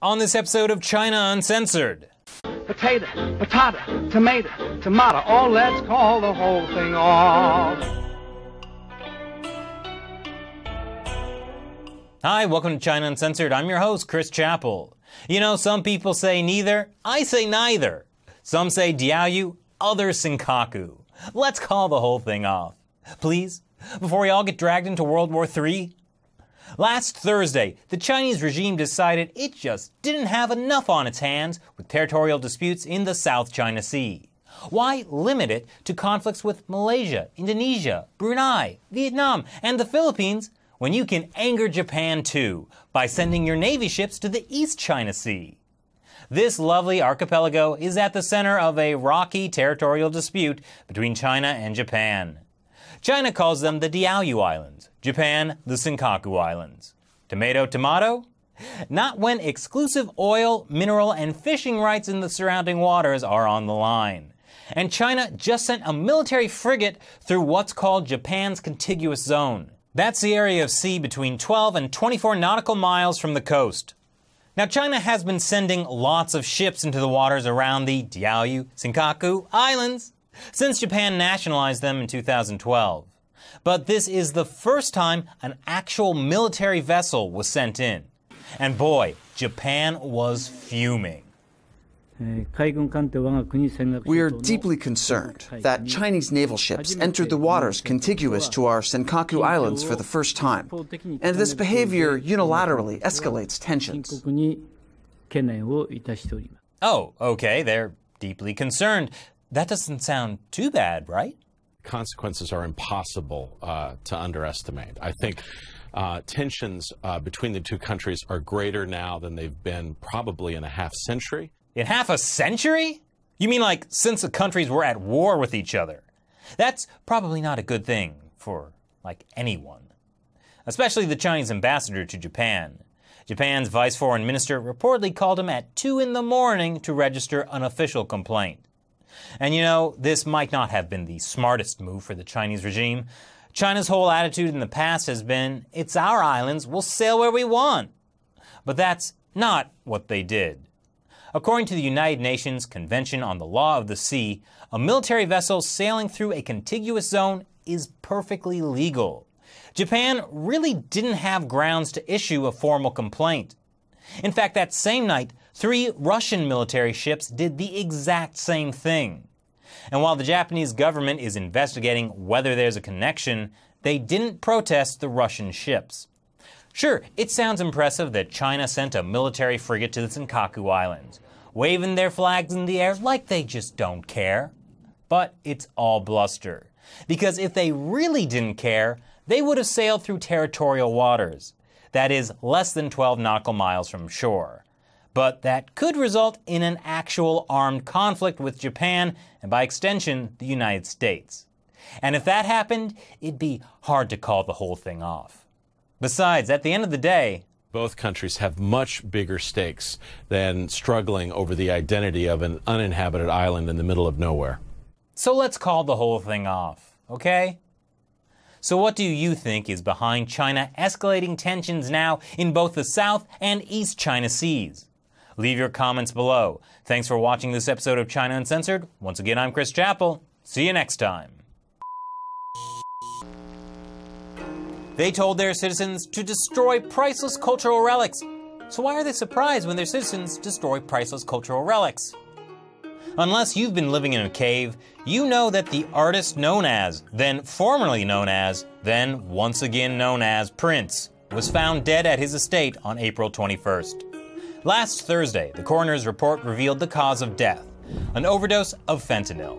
On this episode of China Uncensored. Potato, patata, tomato, tomato. Oh, let's call the whole thing off. Hi, welcome to China Uncensored. I'm your host, Chris Chappell. You know, some people say neither. I say neither. Some say Dyayu, others Senkaku. Let's call the whole thing off. Please, before we all get dragged into World War III. Last Thursday, the Chinese regime decided it just didn't have enough on its hands with territorial disputes in the South China Sea. Why limit it to conflicts with Malaysia, Indonesia, Brunei, Vietnam, and the Philippines when you can anger Japan too by sending your Navy ships to the East China Sea? This lovely archipelago is at the center of a rocky territorial dispute between China and Japan. China calls them the Dyayu Islands, Japan the Senkaku Islands. Tomato, tomato? Not when exclusive oil, mineral, and fishing rights in the surrounding waters are on the line. And China just sent a military frigate through what's called Japan's contiguous zone. That's the area of sea between 12 and 24 nautical miles from the coast. Now, China has been sending lots of ships into the waters around the Dyayu, Senkaku Islands since Japan nationalized them in 2012. But this is the first time an actual military vessel was sent in. And boy, Japan was fuming. We are deeply concerned that Chinese naval ships entered the waters contiguous to our Senkaku Islands for the first time, and this behavior unilaterally escalates tensions. Oh, okay, they're deeply concerned. That doesn't sound too bad, right? Consequences are impossible to underestimate. I think tensions between the two countries are greater now than they've been probably in a half century. In half a century? You mean like since the countries were at war with each other? That's probably not a good thing for, like, anyone. Especially the Chinese ambassador to Japan. Japan's vice foreign minister reportedly called him at 2 in the morning to register an official complaint. And you know, this might not have been the smartest move for the Chinese regime. China's whole attitude in the past has been, it's our islands, we'll sail where we want. But that's not what they did. According to the United Nations Convention on the Law of the Sea, a military vessel sailing through a contiguous zone is perfectly legal. Japan really didn't have grounds to issue a formal complaint. In fact, that same night, 3 Russian military ships did the exact same thing. And while the Japanese government is investigating whether there's a connection, they didn't protest the Russian ships. Sure, it sounds impressive that China sent a military frigate to the Senkaku Islands, waving their flags in the air like they just don't care. But it's all bluster. Because if they really didn't care, they would have sailed through territorial waters. That is, less than 12 nautical miles from shore. But that could result in an actual armed conflict with Japan, and by extension, the United States. And if that happened, it'd be hard to call the whole thing off. Besides, at the end of the day, both countries have much bigger stakes than struggling over the identity of an uninhabited island in the middle of nowhere. So let's call the whole thing off, okay? So what do you think is behind China escalating tensions now in both the South and East China Seas? Leave your comments below. Thanks for watching this episode of China Uncensored. Once again, I'm Chris Chappell. See you next time. They told their citizens to destroy priceless cultural relics. So why are they surprised when their citizens destroy priceless cultural relics? Unless you've been living in a cave, you know that the artist known as, then formerly known as, then once again known as Prince, was found dead at his estate on April 21st. Last Thursday, the coroner's report revealed the cause of death, an overdose of fentanyl.